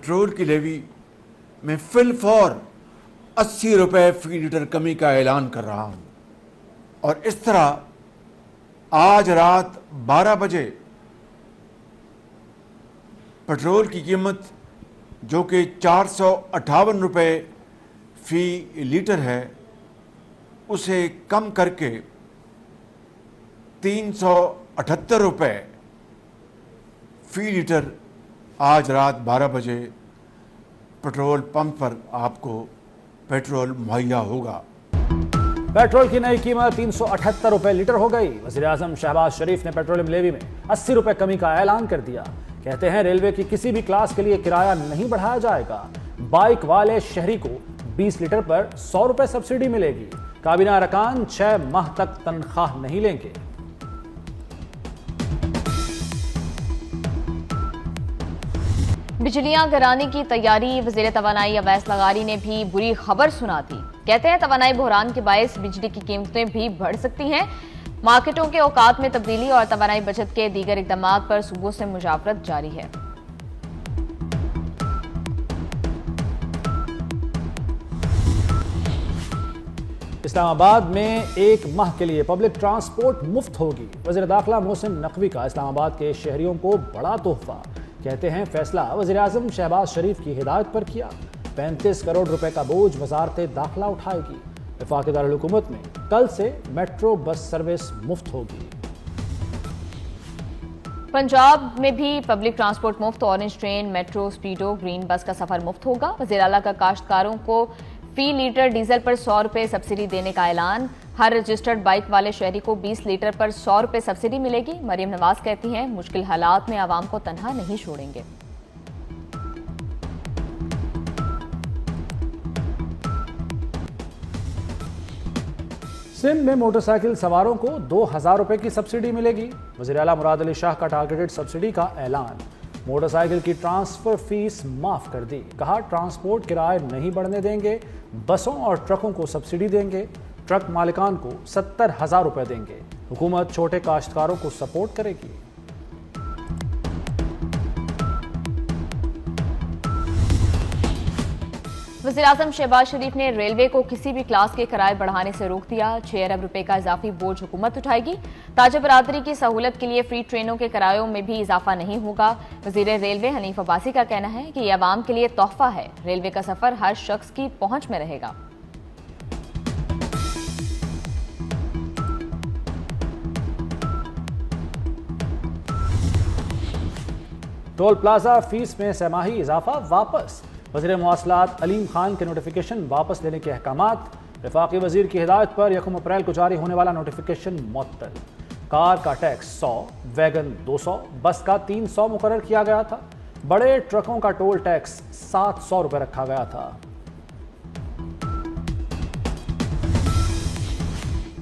Petrol की levy में फिलफौर 80 रुपये फी लीटर कमी का ऐलान कर रहा हूं और इस तरह आज रात 12 बजे पेट्रोल की कीमत जो कि 458 रुपये फी लीटर है उसे कम करके 378 रुपये फी लीटर आज रात 12 बजे पेट्रोल पंप पर आपको पेट्रोल मुहैया होगा। पेट्रोल की नई कीमत 378 रुपए लीटर हो गई। वज़ीर-ए-आज़म शहबाज शरीफ ने पेट्रोलियम लेवी में 80 रुपए कमी का ऐलान कर दिया। कहते हैं रेलवे की किसी भी क्लास के लिए किराया नहीं बढ़ाया जाएगा। बाइक वाले शहरी को 20 लीटर पर 100 रुपए सब्सिडी मिलेगी। काबीना अरकान 6 माह तक तनख्वाह नहीं लेंगे। बिजलियां गिराने की तैयारी। वज़ीर तवानाई अवैस लगारी ने भी बुरी खबर सुना दी। कहते हैं तवानाई बहरान के बायस बिजली की कीमतें भी बढ़ सकती हैं। मार्केटों के औकात में तब्दीली और तवानाई बचत के दीगर इक़दाम पर सूबों से मुशावरत जारी है। इस्लामाबाद में 1 माह के लिए पब्लिक ट्रांसपोर्ट मुफ्त होगी। वज़ीर दाखिला मोहसिन नकवी का इस्लामाबाद के शहरियों को बड़ा तोहफा। कहते हैं फैसला वज़ीर-ए-आज़म शहबाज शरीफ की हिदायत पर किया। 35 करोड़ रुपए का बोझ वज़ारत दाखिला उठाएगी। वफाकी दारुल हुकूमत में कल से मेट्रो बस सर्विस मुफ्त होगी। पंजाब में भी पब्लिक ट्रांसपोर्ट मुफ्त। ऑरेंज ट्रेन, मेट्रो, स्पीडो, ग्रीन बस का सफर मुफ्त होगा। वज़ीर आला का काश्तकारों को फी लीटर डीजल पर 100 रुपए सब्सिडी देने का ऐलान। हर रजिस्टर्ड बाइक वाले शहरी को 20 लीटर पर 100 रुपए सब्सिडी मिलेगी। मरियम नवाज कहती हैं मुश्किल हालात में आवाम को तन्हा नहीं छोड़ेंगे। सिंध में मोटरसाइकिल सवारों को 2000 रुपए की सब्सिडी मिलेगी। वज़ीर आला मुराद अली शाह का टारगेटेड सब्सिडी का ऐलान। मोटरसाइकिल की ट्रांसफर फीस माफ कर दी। कहा ट्रांसपोर्ट किराए नहीं बढ़ने देंगे। बसों और ट्रकों को सब्सिडी देंगे। ट्रक मालिकान को 70,000 रुपए देंगे। हुकूमत छोटे काश्तकारों को सपोर्ट करेगी। वज़ीर-ए-आज़म शहबाज शरीफ ने रेलवे को किसी भी क्लास के किराए बढ़ाने से रोक दिया। 6 अरब रुपए का इजाफी बोझ हुकूमत उठाएगी। ताज बरादरी की सहूलत के लिए फ्री ट्रेनों के किरायों में भी इजाफा नहीं होगा। वज़ीर रेलवे हनीफ अब्बासी का कहना है कि यह आवाम के लिए तोहफा है। रेलवे का सफर हर शख्स की पहुंच में रहेगा। टोल प्लाजा फीस में सहमाही इजाफा वापस। वज़ीर मवासलात अलीम खान के नोटिफिकेशन वापस लेने के अहकामात। वफाकी वजीर की हिदायत पर 1 अप्रैल को जारी होने वाला नोटिफिकेशन मुअत्तल। कार का टैक्स 100, वैगन 200, बस का 300 मुकर्रर किया गया था। बड़े ट्रकों का टोल टैक्स 700 रुपए रखा गया था।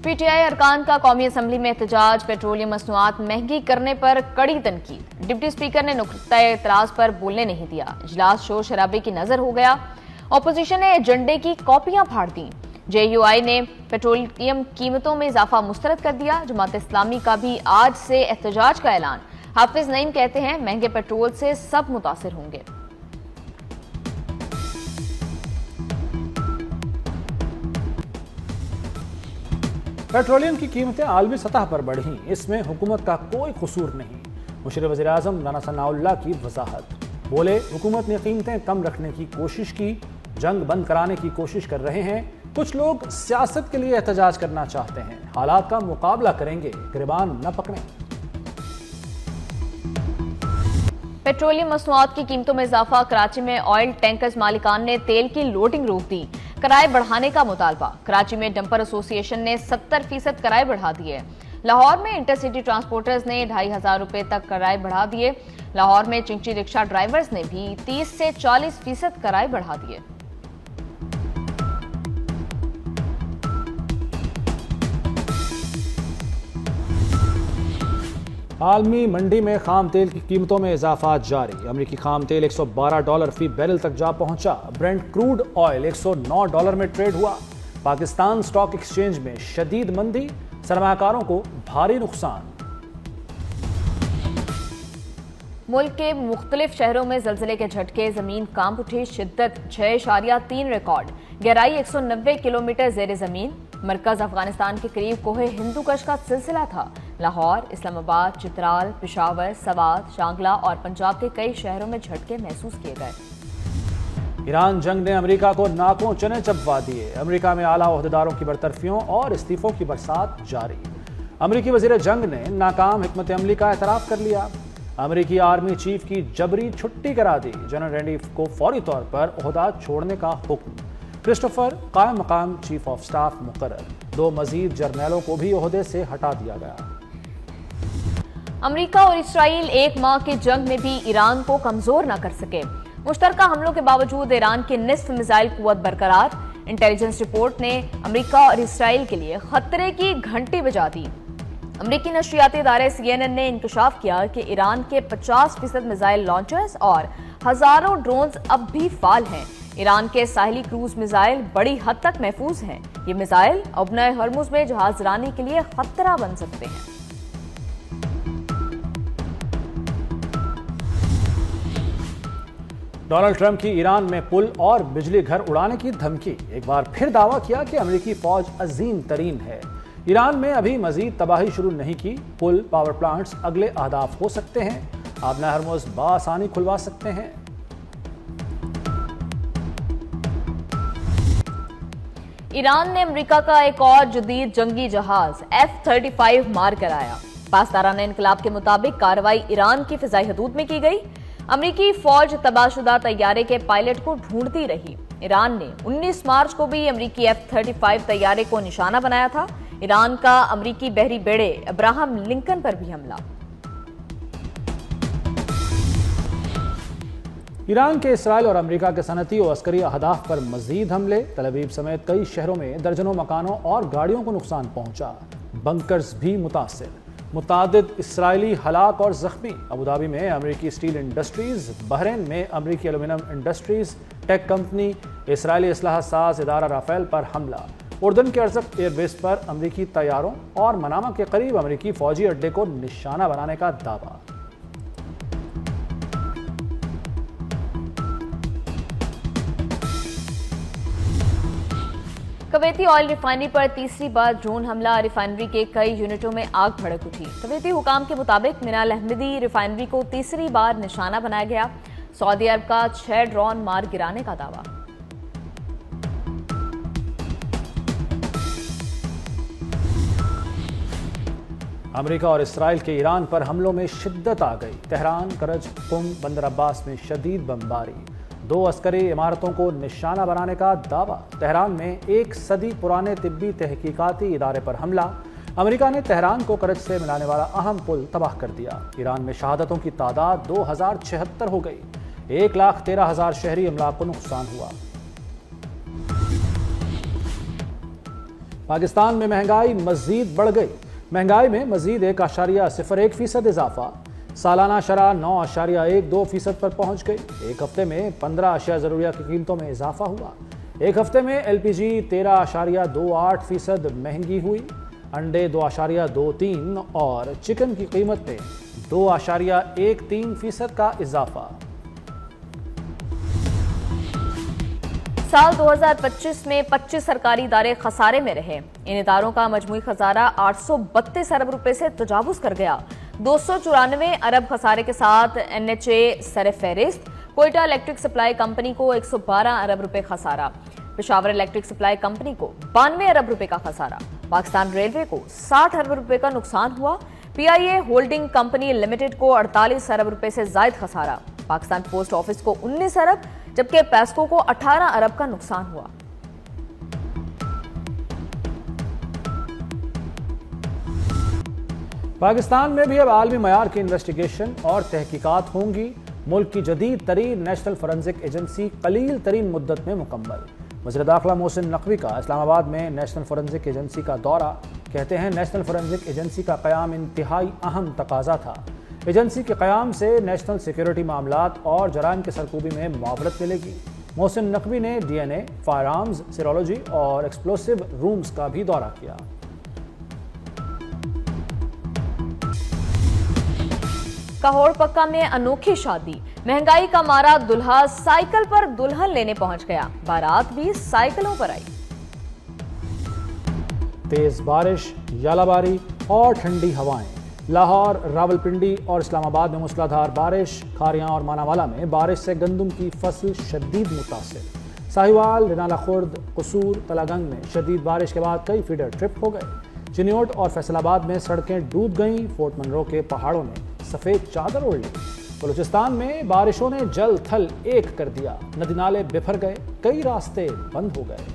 पीटीआई अरकान का कौमी असम्बली में एहतजाज। पेट्रोलियम मसनूआत महंगी करने पर कड़ी तनकीद। डिप्टी स्पीकर ने नुक्ता एतराज पर बोलने नहीं दिया। इजलास शोर शराबे की नजर हो गया। अपोजिशन ने एजेंडे की कॉपियां फाड़ दी। जेयूआई ने पेट्रोलियम कीमतों में इजाफा मुस्तरद कर दिया। जमात इस्लामी का भी आज से एहतजाज का ऐलान। हाफिज नईम कहते हैं महंगे पेट्रोल से सब मुतासिर होंगे। पेट्रोलियम की कीमतें आलमी सतह पर बढ़ी, इसमें हुकूमत का कोई कसूर नहीं। मुशीर वज़ीर-ए-आज़म राना सनाउल्लाह की वजाहत। बोले हुकूमत ने कीमतें कम रखने की कोशिश की, जंग बंद कराने की कोशिश कर रहे हैं। कुछ लोग सियासत के लिए एहतजाज करना चाहते हैं। हालात का मुकाबला करेंगे, गिरबान न पकड़ें। पेट्रोलियम मसनूआत की कीमतों में इजाफा। कराची में ऑयल टैंकर्स मालिकान ने तेल की लोडिंग रोक दी। किराए बढ़ाने का मुतालबा। कराची में डंपर एसोसिएशन ने 70% किराए बढ़ा दिए। लाहौर में इंटरसिटी ट्रांसपोर्टर्स ने 2500 रुपए तक किराए बढ़ा दिए। लाहौर में चिंची रिक्शा ड्राइवर्स ने भी 30 से 40% किराए बढ़ा दिए। आलमी मंडी में खाम तेल की कीमतों में इजाफा जारी। अमरीकी खाम तेल $112 फी बैरल तक जा पहुंचा। ब्रेंट क्रूड ऑयल $109 में ट्रेड हुआ। पाकिस्तान स्टॉक एक्सचेंज में शदीद मंदी, सरमायाकारों को भारी नुकसान। मुल्क के मुख्तलिफ शहरों में जलजिले के झटके, जमीन कांप उठी, शिद्दत 6.3 रिकॉर्ड, गहराई 190 किलोमीटर जेर जमीन। मरकज अफगानिस्तान के करीब कोहे हिंदूकश का सिलसिला था। लाहौर, इस्लामाबाद, चित्राल, पेशावर, सवात, शांगला और पंजाब के कई शहरों में झटके महसूस किए गए। ईरान जंग ने अमेरिका को नाकों चने चबवा दिए। अमेरिका में आला ओहदेदारों की बरतरफियों और इस्तीफों की बरसात जारी। अमेरिकी वजीर जंग ने नाकाम हिकमत अमली का एतराफ कर लिया। अमेरिकी आर्मी चीफ की जबरी छुट्टी करा दी। जनरल रैंडीफ को फौरी तौर पर ओहदा छोड़ने का हुक्म। क्रिस्टोफर कायम मकाम चीफ ऑफ स्टाफ मुकर्रर। 2 मजीद जर्नैलों को भी ओहदे से हटा दिया गया। अमेरिका और इसराइल 1 माह की जंग में भी ईरान को कमजोर न कर सके। मुश्तरका हमलों के बावजूद ईरान की निस्फ मिसाइल कुव्वत बरकरार। इंटेलिजेंस रिपोर्ट ने अमेरिका और इसराइल के लिए खतरे की घंटी बजा दी। अमेरिकी नशरियाती इदारे CNN ने इंकशाफ किया कि ईरान के 50% मिसाइल लॉन्चर्स और हजारों ड्रोन्स अब भी फाल हैं। ईरान के साहिली क्रूज मिसाइल बड़ी हद तक महफूज हैं। ये मिसाइल अबनाए हरमुज में जहाजरानी के लिए खतरा बन सकते हैं। डोनाल्ड ट्रंप की ईरान में पुल और बिजली घर उड़ाने की धमकी। एक बार फिर दावा किया कि अमेरिकी फौज अजीम तरीन है। ईरान में अभी मजीद तबाही शुरू नहीं की। पुल, पावर प्लांट्स अगले अहदाफ हो सकते हैं। आबना हरमुज बासानी खुलवा सकते हैं। ईरान ने अमेरिका का एक और जदीद जंगी जहाज F-35 मार कराया। पासदाराना इनकलाब के मुताबिक कार्रवाई ईरान की फिजाई हदूद में की गई। अमेरिकी फौज तबाहशुदा तैयारे के पायलट को ढूंढती रही। ईरान ने 19 मार्च को भी अमेरिकी F-35 तैयारे को निशाना बनाया था। ईरान का अमेरिकी बहरी बेड़े अब्राहम लिंकन पर भी हमला। ईरान के इसराइल और अमेरिका के सनती और अस्करी अहदाफ पर मजीद हमले। तल अवीव समेत कई शहरों में दर्जनों मकानों और गाड़ियों को नुकसान पहुंचा। बंकर्स भी मुतासिर। मुतादिद इसराइली हलाक और जख्मी। अबूधाबी में अमेरिकी स्टील इंडस्ट्रीज, बहरीन में अमेरिकी एल्यूमिनियम इंडस्ट्रीज, टेक कंपनी, इसराइली इस्लाह साज इदारा राफेल पर हमला। उर्दन के अर्जक एयरबेस पर अमेरिकी तैयारों और मनामा के करीब अमेरिकी फौजी अड्डे को निशाना बनाने का दावा। कवैती ऑयल रिफाइनरी पर तीसरी बार ड्रोन हमला। रिफाइनरी के कई यूनिटों में आग भड़क उठी। कवैती हुकाम के मुताबिक मिनाल अहमदी रिफाइनरी को तीसरी बार निशाना बनाया गया। सऊदी अरब का 6 ड्रोन मार गिराने का दावा। अमेरिका और इसराइल के ईरान पर हमलों में शिद्दत आ गई। तेहरान, करज, कुम, बंदर अब्बास में शदीद बमबारी। 2 अस्करी इमारतों को निशाना बनाने का दावा। तेहरान में 1 सदी पुराने तिब्बी तहकीकाती इदारे पर हमला। अमेरिका ने तेहरान को करज से मिलाने वाला अहम पुल तबाह कर दिया। ईरान में शहादतों की तादाद 2076 हो गई। 1,13,000 शहरी अमलाक को नुकसान हुआ। पाकिस्तान में महंगाई मजीद बढ़ गई। महंगाई में मजीद 1.01% इजाफा। सालाना शरह 9.12% पर पहुंच गई। एक हफ्ते में 15 अशिया ज़रूरिया की कीमतों में इजाफा हुआ। एक हफ्ते में LPG 13.28% महंगी हुई। अंडे 2.23 और चिकन की कीमत में 2.13% का इजाफा। साल 2025 में 25 सरकारी इदारे खसारे में रहे। इन इदारों का मजमूई खसारा 832 अरब रुपए से तजावुज कर गया। 294 अरब खसारे के साथ NHA सरफहरिस्त। कोयटा इलेक्ट्रिक सप्लाई कंपनी को 112 अरब रुपए खसारा। पेशावर इलेक्ट्रिक सप्लाई कंपनी को 92 अरब रुपए का खसारा। पाकिस्तान रेलवे को 60 अरब रुपए का नुकसान हुआ। PIA होल्डिंग कंपनी लिमिटेड को 48 अरब रुपए से जायद खसारा। पाकिस्तान पोस्ट ऑफिस को 19 अरब, जबकि पैस्को को 18 अरब का नुकसान हुआ। पाकिस्तान में भी अब आलमी मयार की इन्वेस्टिगेशन और तहकीकात होंगी। मुल्क की जदीद तरीन नेशनल फोरेंसिक एजेंसी कलील तरीन मुद्दत में मुकम्मल। वज़ीर दाखिला मोहसिन नकवी का इस्लामाबाद में नेशनल फोरेंसिक एजेंसी का दौरा। कहते हैं नेशनल फोरेंसिक एजेंसी का क़याम इंतहाई अहम तकाजा था। एजेंसी के क़याम से नेशनल सिक्योरिटी मामलात और जराइम की सरकूबी में मुआवनत मिलेगी। मोहसिन नकवी ने DNA, फायर आर्म्स, सीरोलॉजी और एक्सप्लोसिव रूम्स का भी दौरा किया। काहोड़ पक्का में अनोखी शादी, महंगाई का मारा दुल्हा साइकिल पर दुल्हन लेने पहुंच गया, बारात भी साइकिलों पर आई। तेज बारिश, यालाबारी और ठंडी हवाएं। लाहौर, रावलपिंडी और इस्लामाबाद में मूसलाधार बारिश। खारियां और मानावाला में बारिश से गंदम की फसल शदीद मुतासिर। साहिवाल, रिनाला खुर्द, कसूर, तलागंग में शदीद बारिश के बाद कई फीडर ट्रिप हो गए। चिन्योट और फैसलाबाद में सड़कें डूब गईं। फोर्ट मनरो के पहाड़ों ने सफेद चादर ओढ़ ली। बलूचिस्तान में बारिशों ने जल थल एक कर दिया, नदी नाले बिफर गए, कई रास्ते बंद हो गए।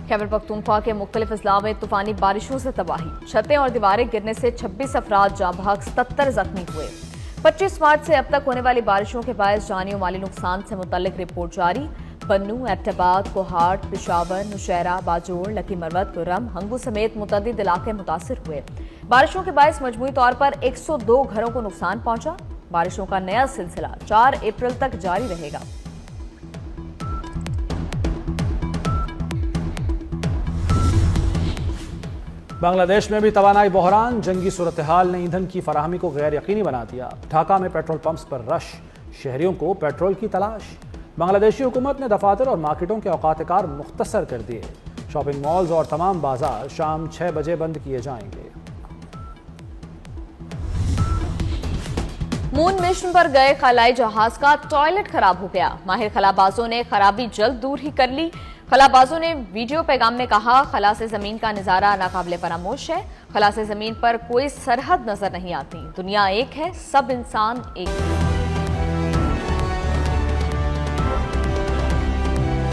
खैबर पख्तूनख्वा के मुख्तलिफ अजला में तूफानी बारिशों से तबाही, छतें और दीवारें गिरने से 26 अफराद जाँ बहक, 77 जख्मी हुए। 25 मार्च से अब तक होने वाली बारिशों के बायस जानी और माली नुकसान से मुतल्लिक रिपोर्ट जारी। पन्नू, एबटाबाद, कोहाट, पेशावर, नौशहरा, बाजोड़, लकी मरवत, कुर्रम, हंगू समेत मुतअद्दिद इलाके मुतासिर हुए। बारिशों के बायस मजमूई तौर पर 102 घरों को नुकसान पहुंचा। बारिशों का नया सिलसिला 4 अप्रैल तक जारी रहेगा। बांग्लादेश में भी तवानाई बहरान, जंगी सूरत हाल ने ईंधन की फराहमी को गैर यकीनी बना दिया। ढाका में पेट्रोल पंप्स पर रश, शहरियों को पेट्रोल की तलाश। बांग्लादेशी हुकूमत ने दफातर और मार्केटों के औकात कार मुख्तसर कर दिए। शॉपिंग मॉल्स और तमाम बाजार शाम 6 बजे बंद किए जाएंगे। मून मिशन पर गए खलाई जहाज का टॉयलेट खराब हो गया। माहिर खलाबाजों ने खराबी जल्द दूर ही कर ली। खलाबाजों ने वीडियो पैगाम में कहा, खला से जमीन का नजारा नाकाबिले फरामोश है। खला से जमीन पर कोई सरहद नजर नहीं आती। दुनिया एक है, सब इंसान एक है।